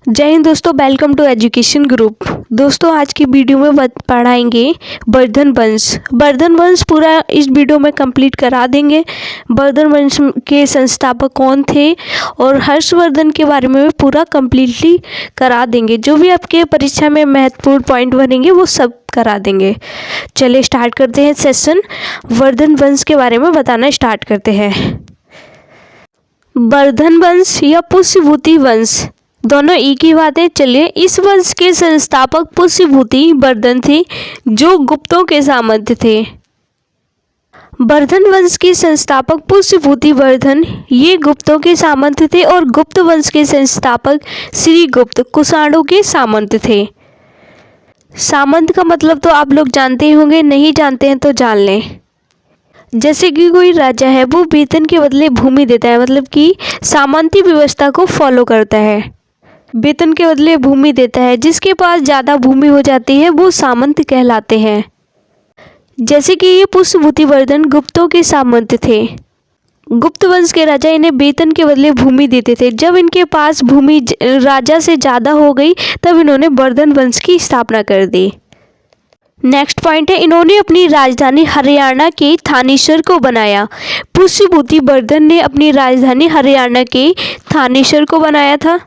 जय हिंद दोस्तों, welcome to education group. दोस्तों आज की वीडियो में पढ़ाएंगे वर्धन वंश। वर्धन वंश पूरा इस वीडियो में कंप्लीट करा देंगे। वर्धन वंश के संस्थापक कौन थे और हर्षवर्धन के बारे में पूरा कंप्लीटली करा देंगे। जो भी आपके परीक्षा में महत्वपूर्ण पॉइंट बनेंगे वो सब करा देंगे। चलिए स्टार्ट करते हैं सेशन। वर्धन वंश के बारे में बताना स्टार्ट करते हैं। वर्धन वंश या पुष्यभूति वंश दोनों एक ही बात है। चलिए, इस वंश के संस्थापक पुष्यभूति वर्धन थे जो गुप्तों के सामंत थे। वर्धन वंश के संस्थापक पुष्यभूति वर्धन ये गुप्तों के सामंत थे और गुप्त वंश के संस्थापक श्रीगुप्त कुषाणों के सामंत थे। सामंत का मतलब तो आप लोग जानते ही होंगे, नहीं जानते हैं तो जान लें। जैसे कि कोई राजा है वो वेतन के बदले भूमि देता है, मतलब कि सामंती व्यवस्था को फॉलो करता है। वेतन के बदले भूमि देता है। जिसके पास ज़्यादा भूमि हो जाती है वो सामंत कहलाते हैं। जैसे कि ये पुष्यभूति वर्धन गुप्तों के सामंत थे। गुप्त वंश के राजा इन्हें वेतन के बदले भूमि देते थे। जब इनके पास भूमि राजा से ज़्यादा हो गई तब इन्होंने वर्धन वंश की स्थापना कर दी। नेक्स्ट पॉइंट है, इन्होंने अपनी राजधानी हरियाणा के थानेश्वर को बनाया। पुष्यभूति वर्धन ने अपनी राजधानी हरियाणा के थानेश्वर को बनाया था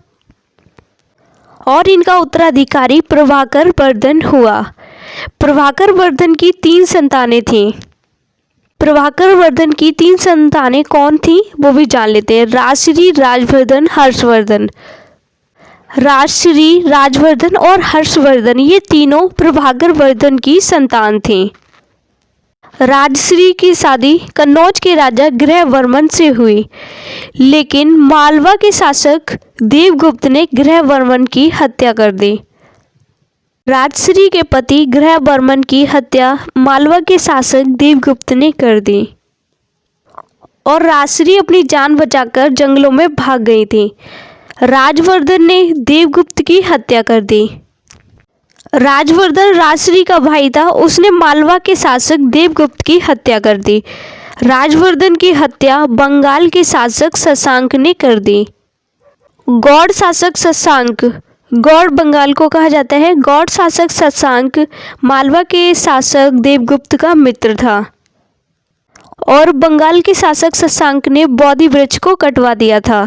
और इनका उत्तराधिकारी प्रभाकर वर्धन हुआ। प्रभाकर वर्धन की 3 संतानें थीं। प्रभाकर वर्धन की 3 संतानें कौन थीं वो भी जान लेते हैं। राजश्री, राजवर्धन, हर्षवर्धन। राजश्री, राजवर्धन और हर्षवर्धन ये तीनों प्रभाकर वर्धन की संतान थीं। राजश्री की शादी कन्नौज के राजा गृहवर्मन से हुई, लेकिन मालवा के शासक देवगुप्त ने गृहवर्मन की हत्या कर दी। राजश्री के पति गृहवर्मन की हत्या मालवा के शासक देवगुप्त ने कर दी और राजश्री अपनी जान बचाकर जंगलों में भाग गई थी। राजवर्धन ने देवगुप्त की हत्या कर दी। राजवर्धन राजश्री का भाई था, उसने मालवा के शासक देवगुप्त की हत्या कर दी। राजवर्धन की हत्या बंगाल के शासक शशांक ने कर दी। गौड़ शासक शशांक, गौड़ बंगाल को कहा जाता है। गौड़ शासक शशांक मालवा के शासक देवगुप्त का मित्र था और बंगाल के शासक शशांक ने बोधि वृक्ष को कटवा दिया था।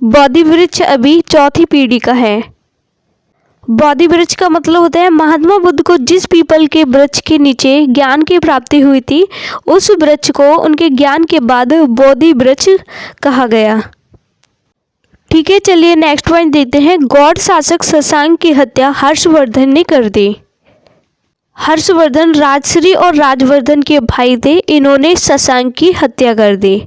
बोधि वृक्ष अभी 4थी पीढ़ी का है। बोधि वृक्ष का मतलब होता है महात्मा बुद्ध को जिस पीपल के वृक्ष के नीचे ज्ञान की प्राप्ति हुई थी उस वृक्ष को उनके ज्ञान के बाद बोधि वृक्ष कहा गया। ठीक है, चलिए नेक्स्ट पॉइंट देखते हैं। गौड़ शासक शशांक की हत्या हर्षवर्धन ने कर दी। हर्षवर्धन राजश्री और राजवर्धन के भाई थे, इन्होंने शशांक की हत्या कर दी।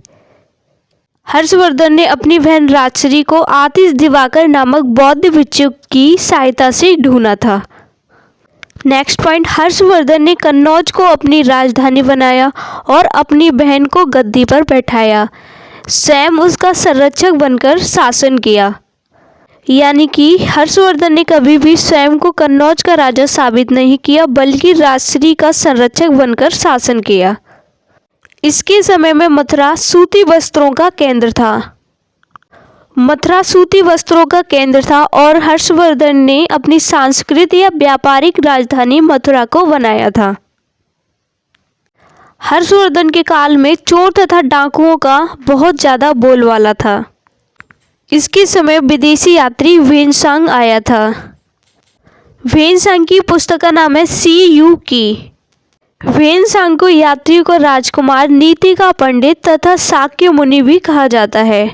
हर्षवर्धन ने अपनी बहन राजश्री को आतिश दिवाकर नामक बौद्ध भिक्षु की सहायता से ढूंढा था। नेक्स्ट पॉइंट, हर्षवर्धन ने कन्नौज को अपनी राजधानी बनाया और अपनी बहन को गद्दी पर बैठाया। स्वयं उसका संरक्षक बनकर शासन किया। यानी कि हर्षवर्धन ने कभी भी स्वयं को कन्नौज का राजा साबित नहीं किया बल्कि राजश्री का संरक्षक बनकर शासन किया। इसके समय में मथुरा सूती वस्त्रों का केंद्र था। मथुरा सूती वस्त्रों का केंद्र था और हर्षवर्धन ने अपनी सांस्कृतिक या व्यापारिक राजधानी मथुरा को बनाया था। हर्षवर्धन के काल में चोर तथा डाकुओं का बहुत ज़्यादा बोलबाला था। इसके समय विदेशी यात्री ह्वेनसांग आया था। ह्वेनसांग की पुस्तक का नाम है सी यू की। ह्वेनसांग को यात्रियों को राजकुमार, नीति का पंडित तथा शाक्य मुनि भी कहा जाता है।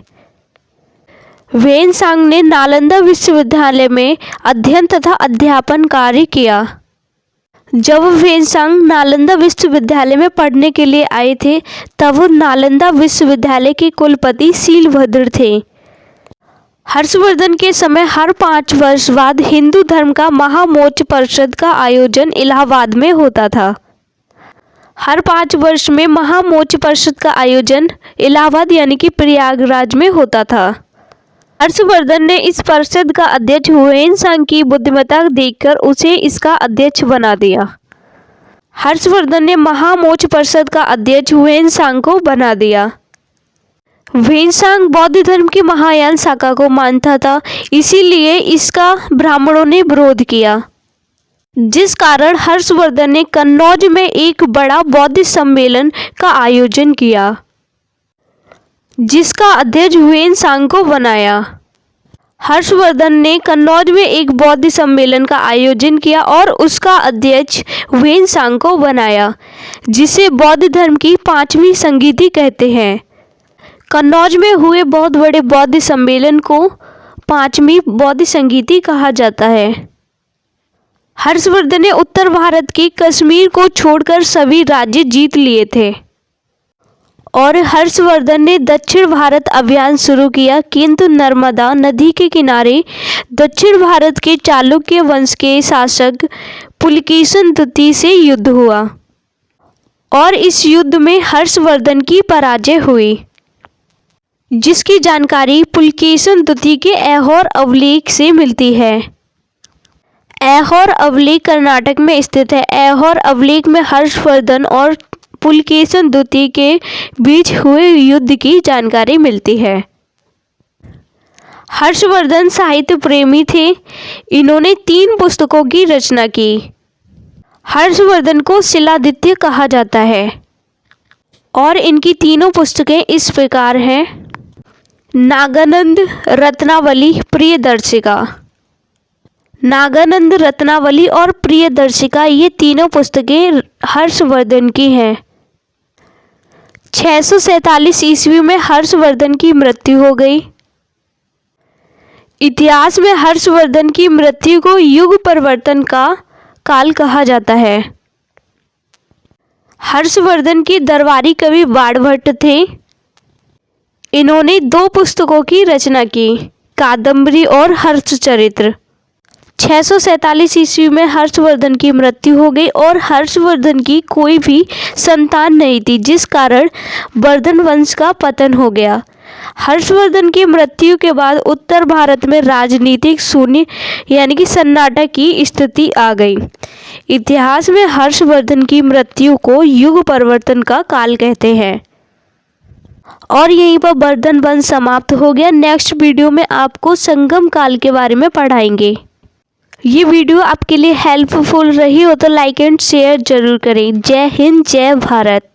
ह्वेनसांग ने नालंदा विश्वविद्यालय में अध्ययन तथा अध्यापन कार्य किया। जब ह्वेनसांग नालंदा विश्वविद्यालय में पढ़ने के लिए आए थे तब वो नालंदा विश्वविद्यालय के कुलपति शीलभद्र थे। हर्षवर्धन के समय हर 5 वर्ष बाद हिंदू धर्म का महामोर्च परिषद का आयोजन इलाहाबाद में होता था। हर 5 वर्ष में महामोर्च परिषद का आयोजन इलाहाबाद यानी कि प्रयागराज में होता था। हर्षवर्धन ने इस परिषद का अध्यक्ष ह्वेनसांग की बुद्धिमत्ता देखकर उसे इसका अध्यक्ष बना दिया। हर्षवर्धन ने महामोर्च परिषद का अध्यक्ष ह्वेनसांग को बना दिया। वेनसांग बौद्ध धर्म की महायान शाखा को मानता था, इसीलिए इसका ब्राह्मणों ने विरोध किया, जिस कारण हर्षवर्धन ने कन्नौज में एक बड़ा बौद्ध सम्मेलन का आयोजन किया, जिसका अध्यक्ष वेनसांग को बनाया। हर्षवर्धन ने कन्नौज में एक बौद्ध सम्मेलन का आयोजन किया और उसका अध्यक्ष वेनसांग को बनाया, जिसे बौद्ध धर्म की 5वीं संगीति कहते हैं। कन्नौज में हुए बहुत बड़े बौद्ध सम्मेलन को 5वीं बौद्ध संगीति कहा जाता है। हर्षवर्धन ने उत्तर भारत के कश्मीर को छोड़कर सभी राज्य जीत लिए थे और हर्षवर्धन ने दक्षिण भारत अभियान शुरू किया, किंतु नर्मदा नदी के किनारे दक्षिण भारत के चालुक्य वंश के शासक पुलकेशिन द्वितीय से युद्ध हुआ और इस युद्ध में हर्षवर्धन की पराजय हुई, जिसकी जानकारी पुलकेशिन द्वितीय के ऐहोर अभिलेख से मिलती है। ऐहोर अभिलेख कर्नाटक में स्थित है। ऐहोर अभिलेख में हर्षवर्धन और पुलकेशिन द्वितीय के बीच हुए युद्ध की जानकारी मिलती है। हर्षवर्धन साहित्य प्रेमी थे। इन्होंने 3 पुस्तकों की रचना की। हर्षवर्धन को शिलादित्य कहा जाता है और इनकी तीनों पुस्तकें इस प्रकार हैं। नागानंद, रत्नावली, प्रियदर्शिका। नागानंद, रत्नावली और प्रियदर्शिका ये तीनों पुस्तकें हर्षवर्धन की हैं। 647 ईस्वी में हर्षवर्धन की मृत्यु हो गई। इतिहास में हर्षवर्धन की मृत्यु को युग परिवर्तन का काल कहा जाता है। हर्षवर्धन की दरबारी कवि बाणभट्ट थे। इन्होंने 2 पुस्तकों की रचना की, कादंबरी और हर्षचरित्र। 647 ईस्वी में हर्षवर्धन की मृत्यु हो गई और हर्षवर्धन की कोई भी संतान नहीं थी, जिस कारण वर्धन वंश का पतन हो गया। हर्षवर्धन की मृत्यु के बाद उत्तर भारत में राजनीतिक शून्य यानी कि सन्नाटा की स्थिति आ गई। इतिहास में हर्षवर्धन की मृत्यु को युग परिवर्तन का काल कहते हैं और यहीं पर वर्धन वंश समाप्त हो गया। नेक्स्ट वीडियो में आपको संगम काल के बारे में पढ़ाएंगे। ये वीडियो आपके लिए हेल्पफुल रही हो तो लाइक एंड शेयर जरूर करें। जय हिंद, जय भारत।